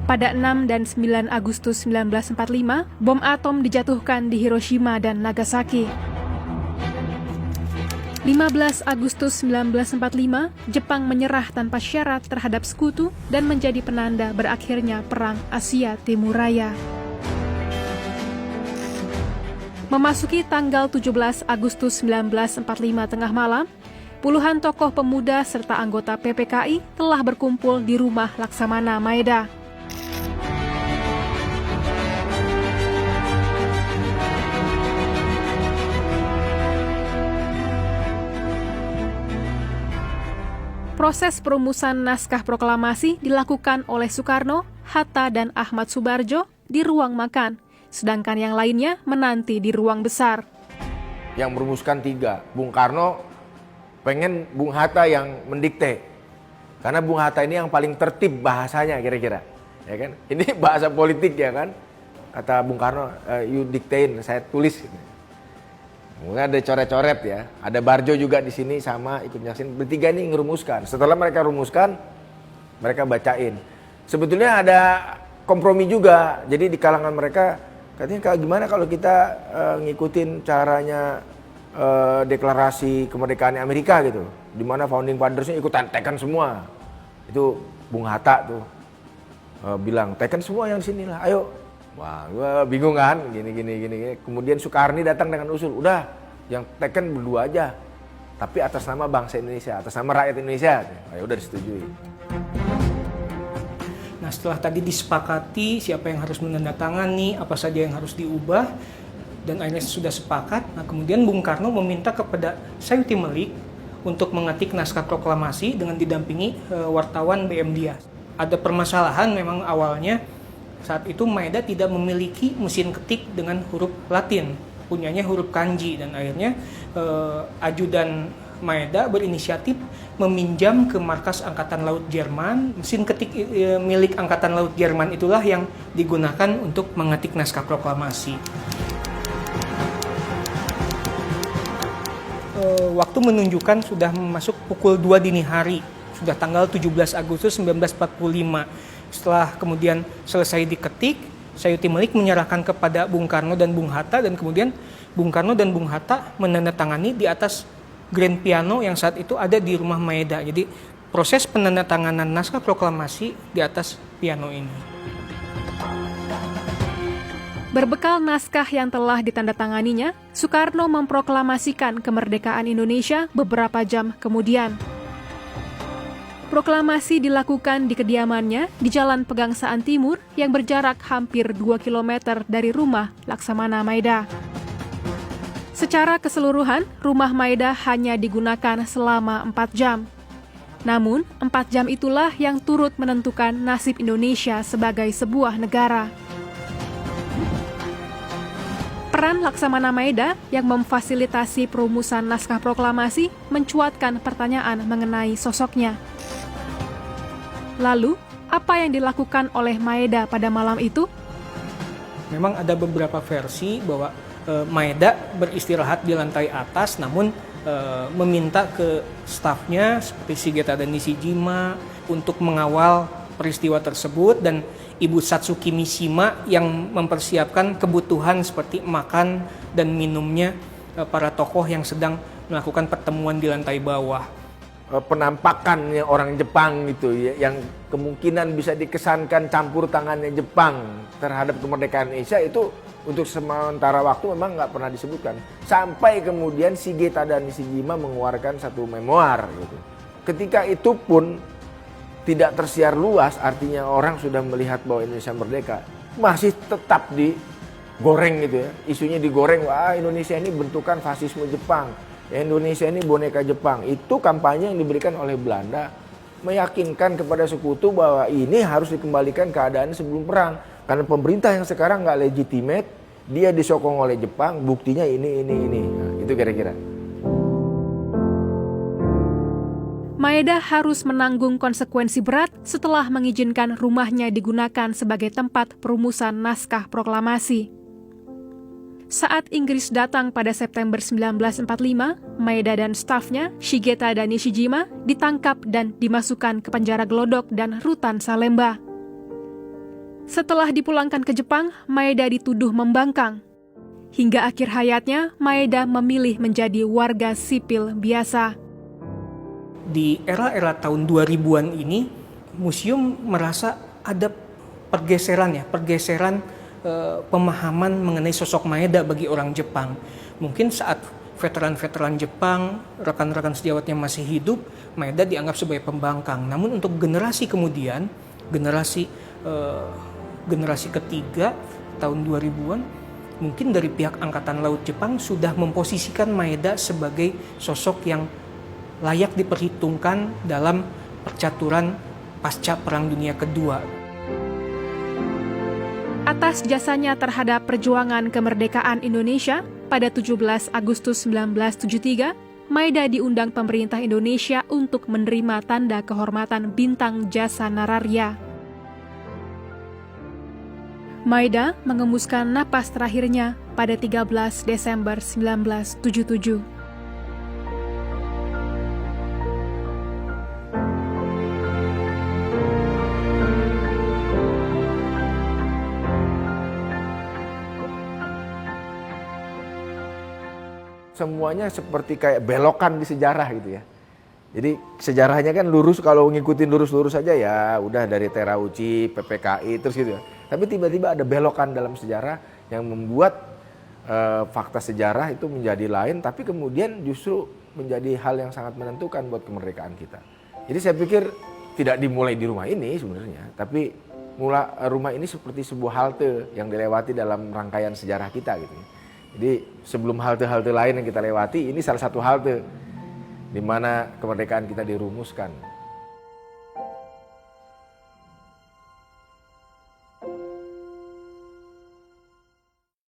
Pada 6 dan 9 Agustus 1945, bom atom dijatuhkan di Hiroshima dan Nagasaki. 15 Agustus 1945, Jepang menyerah tanpa syarat terhadap sekutu dan menjadi penanda berakhirnya Perang Asia Timur Raya. Memasuki tanggal 17 Agustus 1945 tengah malam, puluhan tokoh pemuda serta anggota PPKI telah berkumpul di rumah Laksamana Maeda. Proses perumusan naskah proklamasi dilakukan oleh Soekarno, Hatta, dan Ahmad Subarjo di ruang makan, sedangkan yang lainnya menanti di ruang besar. Yang merumuskan 3, Bung Karno pengen Bung Hatta yang mendikte, karena Bung Hatta ini yang paling tertib bahasanya kira-kira, ya kan? Ini bahasa politik ya kan? Kata Bung Karno, you diktein, saya tulis. Kemudian ada coret-coret ya, ada Barjo juga di sini sama ikut nyaksin. Bertiga ini ngerumuskan. Setelah mereka rumuskan, mereka bacain. Sebetulnya ada kompromi juga. Jadi di kalangan mereka katanya gimana kalau kita ngikutin caranya deklarasi kemerdekaan Amerika gitu, di mana founding fathers-nya ikutan teken semua. Itu Bung Hatta tuh bilang teken semua yang sini lah, ayo. Wah, gue bingung kan, gini. Kemudian Soekarni datang dengan usul, udah yang teken berdua aja, tapi atas nama bangsa Indonesia, atas nama rakyat Indonesia. Ya udah disetujui. Nah, setelah tadi disepakati siapa yang harus menandatangani, apa saja yang harus diubah, dan akhirnya sudah sepakat. Nah, kemudian Bung Karno meminta kepada Sayuti Melik untuk mengetik naskah proklamasi dengan didampingi wartawan BM Dias. Ada permasalahan memang awalnya. Saat itu Maeda tidak memiliki mesin ketik dengan huruf Latin, punyanya huruf kanji, dan akhirnya ajudan Maeda berinisiatif meminjam ke markas Angkatan Laut Jerman. Mesin ketik milik Angkatan Laut Jerman itulah yang digunakan untuk mengetik naskah proklamasi. Waktu menunjukkan sudah masuk pukul 2 dini hari, sudah tanggal 17 Agustus 1945. Setelah kemudian selesai diketik, Sayuti Melik menyerahkan kepada Bung Karno dan Bung Hatta, dan kemudian Bung Karno dan Bung Hatta menandatangani di atas grand piano yang saat itu ada di rumah Maeda. Jadi proses penandatanganan naskah proklamasi di atas piano ini. Berbekal naskah yang telah ditandatanganinya, Soekarno memproklamasikan kemerdekaan Indonesia beberapa jam kemudian. Proklamasi dilakukan di kediamannya di Jalan Pegangsaan Timur yang berjarak hampir 2 km dari rumah Laksamana Maeda. Secara keseluruhan, rumah Maeda hanya digunakan selama 4 jam. Namun, 4 jam itulah yang turut menentukan nasib Indonesia sebagai sebuah negara. Peran Laksamana Maeda yang memfasilitasi perumusan naskah proklamasi mencuatkan pertanyaan mengenai sosoknya. Lalu, apa yang dilakukan oleh Maeda pada malam itu? Memang ada beberapa versi bahwa Maeda beristirahat di lantai atas, namun meminta ke stafnya seperti Shigeta dan Nishijima untuk mengawal peristiwa tersebut, dan Ibu Satsuki Mishima yang mempersiapkan kebutuhan seperti makan dan minumnya para tokoh yang sedang melakukan pertemuan di lantai bawah. Penampakannya orang Jepang gitu ya, yang kemungkinan bisa dikesankan campur tangannya Jepang terhadap kemerdekaan Indonesia itu untuk sementara waktu memang nggak pernah disebutkan, sampai kemudian Shigeta dan Nishijima mengeluarkan satu memoar gitu. Ketika itu pun tidak tersiar luas, artinya orang sudah melihat bahwa Indonesia merdeka, masih tetap digoreng gitu ya, isunya digoreng, wah Indonesia ini bentukan fasisme Jepang, Indonesia ini boneka Jepang. Itu kampanye yang diberikan oleh Belanda, meyakinkan kepada sekutu bahwa ini harus dikembalikan keadaan sebelum perang. Karena pemerintah yang sekarang nggak legitimate, dia disokong oleh Jepang, buktinya ini. Nah, itu kira-kira. Maeda harus menanggung konsekuensi berat setelah mengizinkan rumahnya digunakan sebagai tempat perumusan naskah proklamasi. Saat Inggris datang pada September 1945, Maeda dan stafnya, Shigeta dan Nishijima, ditangkap dan dimasukkan ke penjara Glodok dan rutan Salemba. Setelah dipulangkan ke Jepang, Maeda dituduh membangkang. Hingga akhir hayatnya, Maeda memilih menjadi warga sipil biasa. Di era-era tahun 2000-an ini, museum merasa ada pergeseran pemahaman mengenai sosok Maeda bagi orang Jepang. Mungkin saat veteran-veteran Jepang, rekan-rekan sejawatnya masih hidup, Maeda dianggap sebagai pembangkang. Namun untuk generasi kemudian, generasi ketiga tahun 2000-an, mungkin dari pihak Angkatan Laut Jepang sudah memposisikan Maeda sebagai sosok yang layak diperhitungkan dalam percaturan pasca Perang Dunia Kedua. Atas jasanya terhadap perjuangan kemerdekaan Indonesia, pada 17 Agustus 1973, Maeda diundang pemerintah Indonesia untuk menerima tanda kehormatan Bintang Jasa Nararya. Maeda mengembuskan napas terakhirnya pada 13 Desember 1977. Semuanya seperti kayak belokan di sejarah gitu ya. Jadi sejarahnya kan lurus, kalau ngikutin lurus-lurus saja ya udah dari Terauchi, PPKI terus gitu ya. Tapi tiba-tiba ada belokan dalam sejarah yang membuat fakta sejarah itu menjadi lain, tapi kemudian justru menjadi hal yang sangat menentukan buat kemerdekaan kita. Jadi saya pikir tidak dimulai di rumah ini sebenarnya, tapi rumah ini seperti sebuah halte yang dilewati dalam rangkaian sejarah kita gitu ya. Jadi sebelum halte-halte lain yang kita lewati, ini salah satu halte di mana kemerdekaan kita dirumuskan.